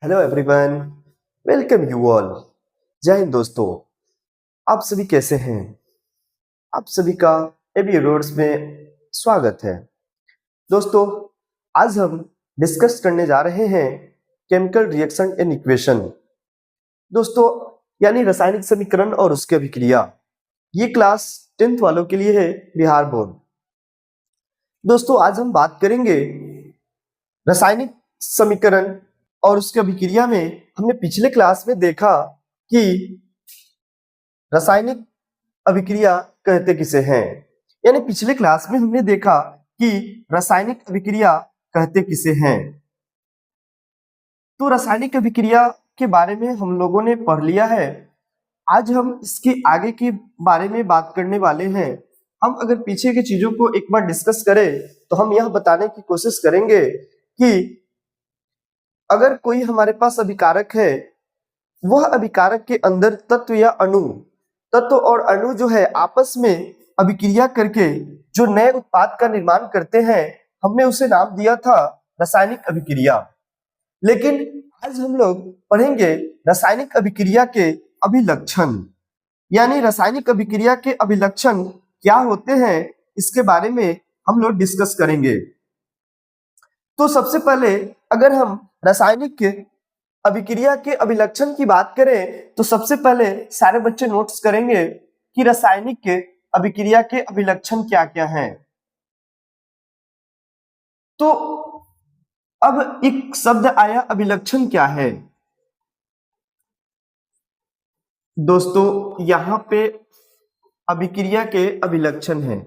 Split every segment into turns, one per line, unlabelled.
Hello everyone, welcome you all. जय हिंद दोस्तों। आप सभी कैसे हैं? आप सभी का एबी रोड्स में स्वागत है। दोस्तों, आज हम डिस्कस करने जा रहे हैं केमिकल रिएक्शन एंड इक्वेशन। दोस्तों, यानी रासायनिक समीकरण और उसकी अभिक्रिया। ये क्लास 10th वालों के लिए है, बिहार बोर्ड। दोस्तों, आज हम बात करेंगे रासायनिक समीकरण और उसकी अभिक्रिया में। हमने पिछले क्लास में देखा कि रासायनिक अभिक्रिया कहते किसे हैं, यानी पिछले क्लास में हमने देखा कि रासायनिक अभिक्रिया कहते किसे हैं। तो रासायनिक अभिक्रिया के बारे में हम लोगों ने पढ़ लिया है। आज हम इसके आगे के बारे में बात करने वाले हैं। हम अगर पीछे की चीजों को एक बार डिस्कस करें तो हम यह बताने की कोशिश करेंगे कि अगर कोई हमारे पास अभिकारक है, वह अभिकारक के अंदर तत्व या तत्व और अणु जो है आपस में अभिक्रिया करके जो नए उत्पाद का निर्माण करते हैं, हमने उसे नाम दिया था रासायनिक अभिक्रिया। लेकिन आज हम लोग पढ़ेंगे रासायनिक अभिक्रिया के अभिलक्षण, यानी रासायनिक अभिक्रिया के अभिलक्षण क्या होते हैं, इसके बारे में हम लोग डिस्कस करेंगे। तो सबसे पहले अगर हम रासायनिक अभिक्रिया के अभिलक्षण की बात करें तो सबसे पहले सारे बच्चे नोट्स करेंगे कि रासायनिक अभिक्रिया के अभिलक्षण क्या क्या हैं। तो अब एक शब्द आया, अभिलक्षण क्या है। दोस्तों, यहां पे अभिक्रिया के अभिलक्षण हैं।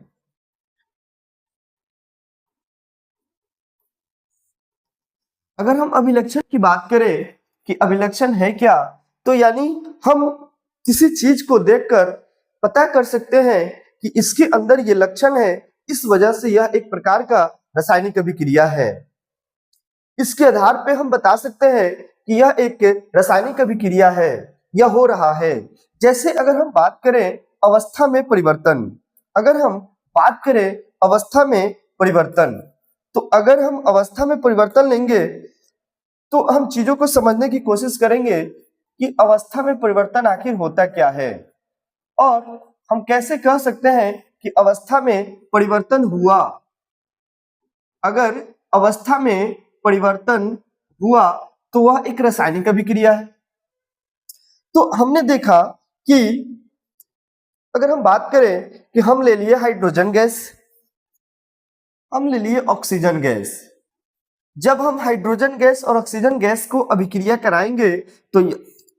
अगर हम अभिलक्षण की बात करें कि अभिलक्षण है क्या, तो यानी हम किसी चीज को देखकर पता कर सकते हैं कि इसके अंदर ये लक्षण है, इस वजह से यह एक प्रकार का रासायनिक अभिक्रिया है। इसके आधार पे हम बता सकते हैं कि यह एक रासायनिक अभिक्रिया है, यह हो रहा है। जैसे अगर हम बात करें अवस्था में परिवर्तन, अगर हम बात करें अवस्था में परिवर्तन, तो अगर हम अवस्था में परिवर्तन लेंगे तो हम चीजों को समझने की कोशिश करेंगे कि अवस्था में परिवर्तन आखिर होता क्या है, और हम कैसे कह सकते हैं कि अवस्था में परिवर्तन हुआ। अगर अवस्था में परिवर्तन हुआ तो वह एक रासायनिक अभिक्रिया है। तो हमने देखा कि अगर हम बात करें कि हम ले लिए हाइड्रोजन गैस, हम ले लिए ऑक्सीजन गैस। जब हम हाइड्रोजन गैस और ऑक्सीजन गैस को अभिक्रिया कराएंगे तो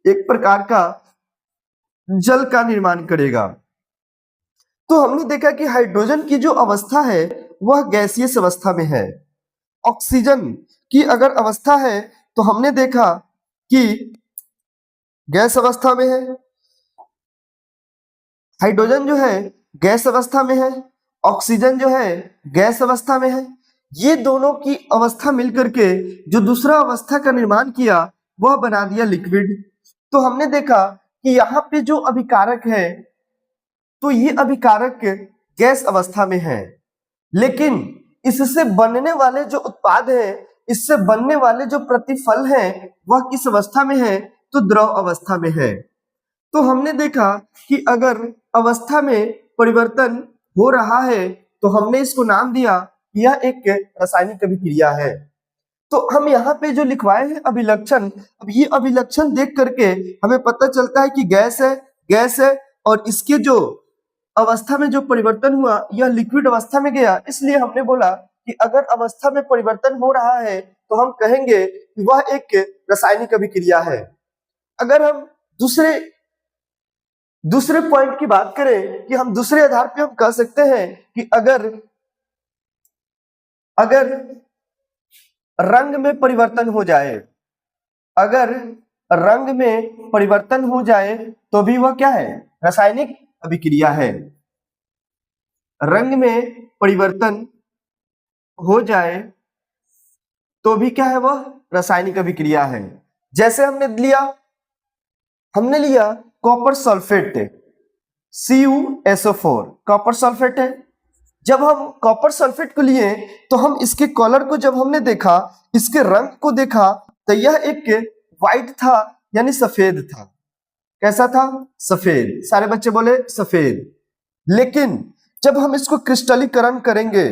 एक प्रकार का जल का निर्माण करेगा। तो हमने देखा कि हाइड्रोजन की जो अवस्था है वह गैसीय अवस्था में है। ऑक्सीजन की अगर अवस्था है तो हमने देखा कि गैस अवस्था में है। हाइड्रोजन जो है गैस अवस्था में है, ऑक्सीजन जो है गैस अवस्था में है। ये दोनों की अवस्था मिलकर के जो दूसरा अवस्था का निर्माण किया वह बना दिया लिक्विड। तो हमने देखा कि यहाँ पे जो अभिकारक है तो ये अभिकारक गैस अवस्था में है, लेकिन इससे बनने वाले जो उत्पाद है, इससे बनने वाले जो प्रतिफल है वह किस अवस्था में है, तो द्रव अवस्था में है। तो हमने देखा कि अगर अवस्था में परिवर्तन हो रहा है तो हमने इसको नाम दिया कि यह एक रासायनिक अभिक्रिया है। तो हम यहाँ पे जो लिखवाए हैं अभिलक्षण, अब ये अभिलक्षण देख करके हमें पता चलता है कि गैस है और इसके जो अवस्था में जो परिवर्तन हुआ यह लिक्विड अवस्था में गया। इसलिए हमने बोला कि अगर अवस्था में परिवर्तन हो रहा है तो हम कहेंगे कि वह एक रासायनिक अभिक्रिया है। अगर हम दूसरे पॉइंट की बात करें कि हम दूसरे आधार पे हम कह सकते हैं कि अगर रंग में परिवर्तन हो जाए, अगर रंग में परिवर्तन हो जाए तो भी वह क्या है, रासायनिक अभिक्रिया है। रंग में परिवर्तन हो जाए तो भी क्या है, वह रासायनिक अभिक्रिया है। जैसे हमने लिया copper sulphate, CuSO4 copper sulphate है। जब हम कॉपर सल्फेट को लिए तो हम इसके कलर को जब हमने देखा, इसके रंग को देखा, तो यह एक व्हाइट था यानी सफेद था। कैसा था? सफेद। सारे बच्चे बोले सफेद। लेकिन जब हम इसको क्रिस्टलीकरण करेंगे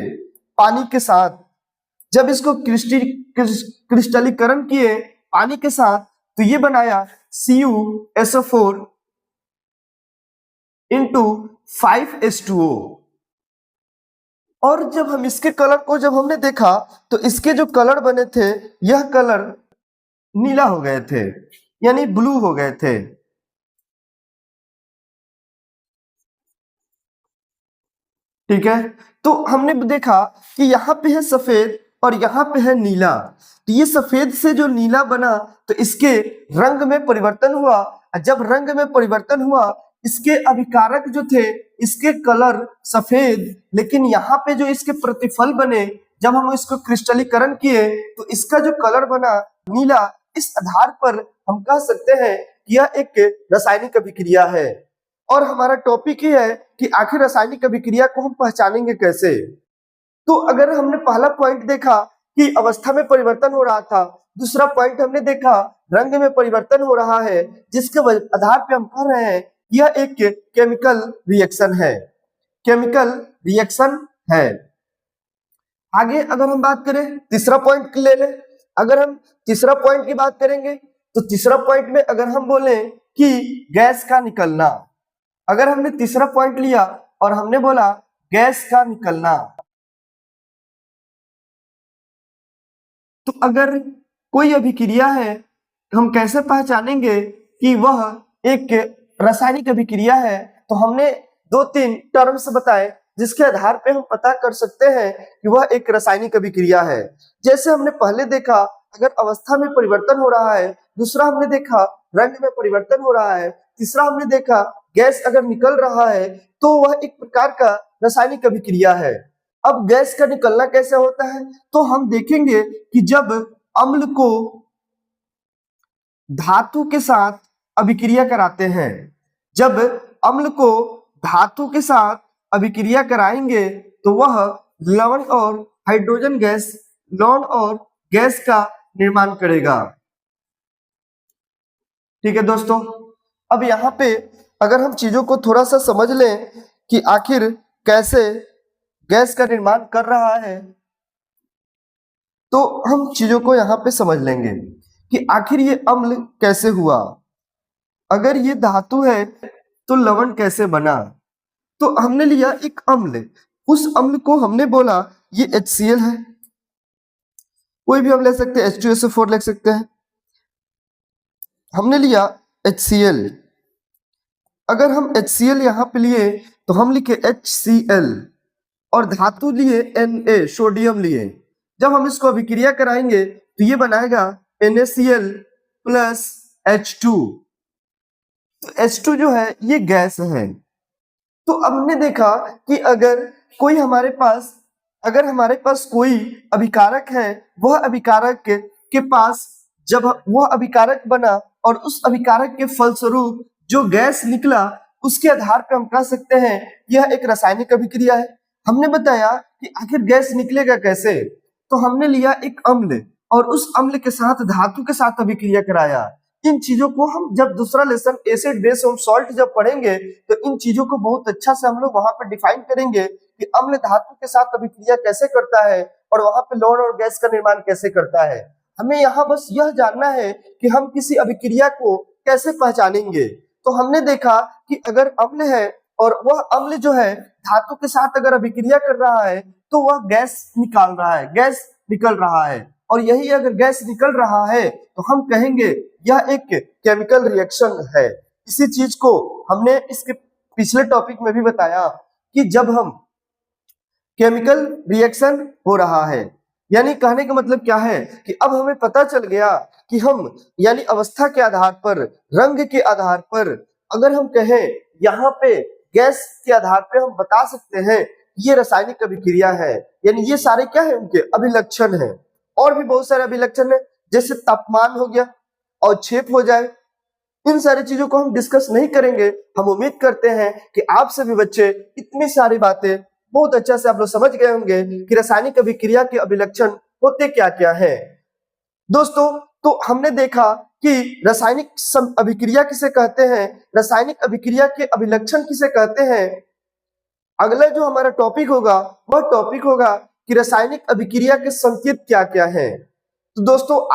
पानी के साथ, जब इसको क्रिस्टलीकरण किए पानी के साथ, तो ये बनाया CuSO4 इंटू 5H2O। और जब हम इसके कलर को जब हमने देखा तो इसके जो कलर बने थे, यह कलर नीला हो गए थे, यानी ब्लू हो गए थे। ठीक है, तो हमने देखा कि यहाँ पे है सफेद और यहाँ पे है नीला। तो ये सफेद से जो नीला बना तो इसके रंग में परिवर्तन हुआ। जब रंग में परिवर्तन हुआ, इसके अभिकारक जो थे इसके कलर सफेद, लेकिन यहाँ पे जो इसके प्रतिफल बने, जब हम इसको क्रिस्टलीकरण किए तो इसका जो कलर बना नीला। इस आधार पर हम कह सकते हैं कि यह एक रासायनिक अभिक्रिया है। और हमारा टॉपिक ही है कि आखिर रासायनिक अभिक्रिया को हम पहचानेंगे कैसे। तो अगर हमने पहला पॉइंट देखा कि अवस्था में परिवर्तन हो रहा था, दूसरा पॉइंट हमने देखा रंग में परिवर्तन हो रहा है, जिसके आधार पे हम कह रहे हैं यह एक केमिकल रिएक्शन है, केमिकल रिएक्शन है। आगे अगर हम बात करें, तीसरा पॉइंट ले लें। अगर हम तीसरा पॉइंट की बात करेंगे तो तीसरा पॉइंट में अगर हम बोले कि गैस का निकलना, अगर हमने तीसरा पॉइंट लिया और हमने बोला गैस का निकलना, तो अगर कोई अभिक्रिया है तो हम कैसे पहचानेंगे कि वह एक रासायनिक अभिक्रिया है। तो हमने 2-3 टर्म्स बताए जिसके आधार पे हम पता कर सकते हैं कि वह एक रासायनिक अभिक्रिया है। जैसे हमने पहले देखा अगर अवस्था में परिवर्तन हो रहा है, दूसरा हमने देखा रंग में परिवर्तन हो रहा है, तीसरा हमने देखा गैस अगर निकल रहा है तो वह एक प्रकार का रासायनिक अभिक्रिया है। अब गैस का निकलना कैसे होता है, तो हम देखेंगे कि जब अम्ल को धातु के साथ अभिक्रिया कराते हैं, जब अम्ल को धातु के साथ अभिक्रिया कराएंगे तो वह लवण और हाइड्रोजन गैस, लवण और गैस का निर्माण करेगा। ठीक है दोस्तों, अब यहाँ पे अगर हम चीजों को थोड़ा सा समझ लें कि आखिर कैसे गैस का निर्माण कर रहा है, तो हम चीजों को यहाँ पे समझ लेंगे कि आखिर ये अम्ल कैसे हुआ। अगर ये धातु है तो लवण कैसे बना। तो हमने लिया एक अम्ल, उस अम्ल को हमने बोला ये HCl है, कोई भी हम ले सकते हैं, H2SO4 लिख सकते हैं। हमने लिया HCl, अगर हम HCl यहाँ पे लिए तो हम लिखे HCl और धातु लिए Na, सोडियम लिए। जब हम इसको अभिक्रिया कराएंगे तो ये बनाएगा NaCl प्लस H2। तो H2 जो है ये गैस है। तो अब हमने देखा कि अगर कोई हमारे पास, अगर हमारे पास कोई अभिकारक है, वह अभिकारक के पास जब वह अभिकारक बना और उस अभिकारक के फलस्वरूप जो गैस निकला, उसके आधार पर हम कह सकते हैं यह एक रासायनिक अभिक्रिया है। हमने बताया कि आखिर गैस निकलेगा कैसे, तो हमने लिया एक अम्ल और उस अम्ल के साथ धातु के साथ अभिक्रिया कराया। इन चीजों को हम जब दूसरा लेसन एसिड बेस और सॉल्ट जब पढ़ेंगे तो इन चीजों को बहुत अच्छा से हम लोग वहां पर डिफाइन करेंगे कि अम्ल धातु के साथ अभिक्रिया कैसे करता है और वहां पे लवण और गैस का निर्माण कैसे करता है। हमें यहाँ बस यह जानना है कि हम किसी अभिक्रिया को कैसे पहचानेंगे। तो हमने देखा कि अगर अम्ल है और वह अम्ल जो है धातु के साथ अगर अभिक्रिया कर रहा है तो वह गैस निकाल रहा है, गैस निकल रहा है। और यही अगर गैस निकल रहा है तो हम कहेंगे यह एक केमिकल रिएक्शन है। इसी चीज को हमने इसके पिछले टॉपिक में भी बताया कि जब हम केमिकल रिएक्शन हो रहा है, यानी कहने का मतलब क्या है कि अब हमें पता चल गया कि हम यानी अवस्था के आधार पर, रंग के आधार पर, अगर हम कहें यहाँ पे गैस के आधार पर हम बता सकते हैं ये रासायनिक अभिक्रिया है। यानी ये सारे क्या है, उनके अभिलक्षण है। और भी बहुत सारे अभिलक्षण है, जैसे तापमान हो गया और छेप हो जाए। इन सारी चीजों को हम डिस्कस नहीं करेंगे। हम उम्मीद करते हैं कि आप सभी बच्चे इतनी सारी बातें बहुत अच्छा से आप लोग समझ गए होंगे कि रासायनिक अभिक्रिया के अभिलक्षण होते क्या क्या है। दोस्तों, तो हमने देखा कि रासायनिक अभिक्रिया किसे कहते हैं, रासायनिक अभिक्रिया के अभिलक्षण किसे कहते हैं। अगला जो हमारा टॉपिक होगा वह टॉपिक होगा कि रासायनिक अभिक्रिया के संकेत क्या क्या हैं। तो दोस्तों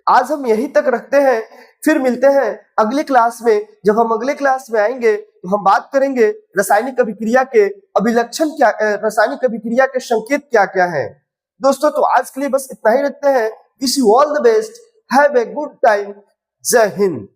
आज हम यहीं तक रखते हैं, फिर मिलते हैं अगली क्लास में। जब हम अगले क्लास में आएंगे तो हम बात करेंगे रासायनिक अभिक्रिया के अभिलक्षण क्या, रासायनिक अभिक्रिया के संकेत क्या क्या हैं। दोस्तों तो आज के लिए बस इतना ही रखते हैं। Wish you all the best, have a good time, जय हिंद।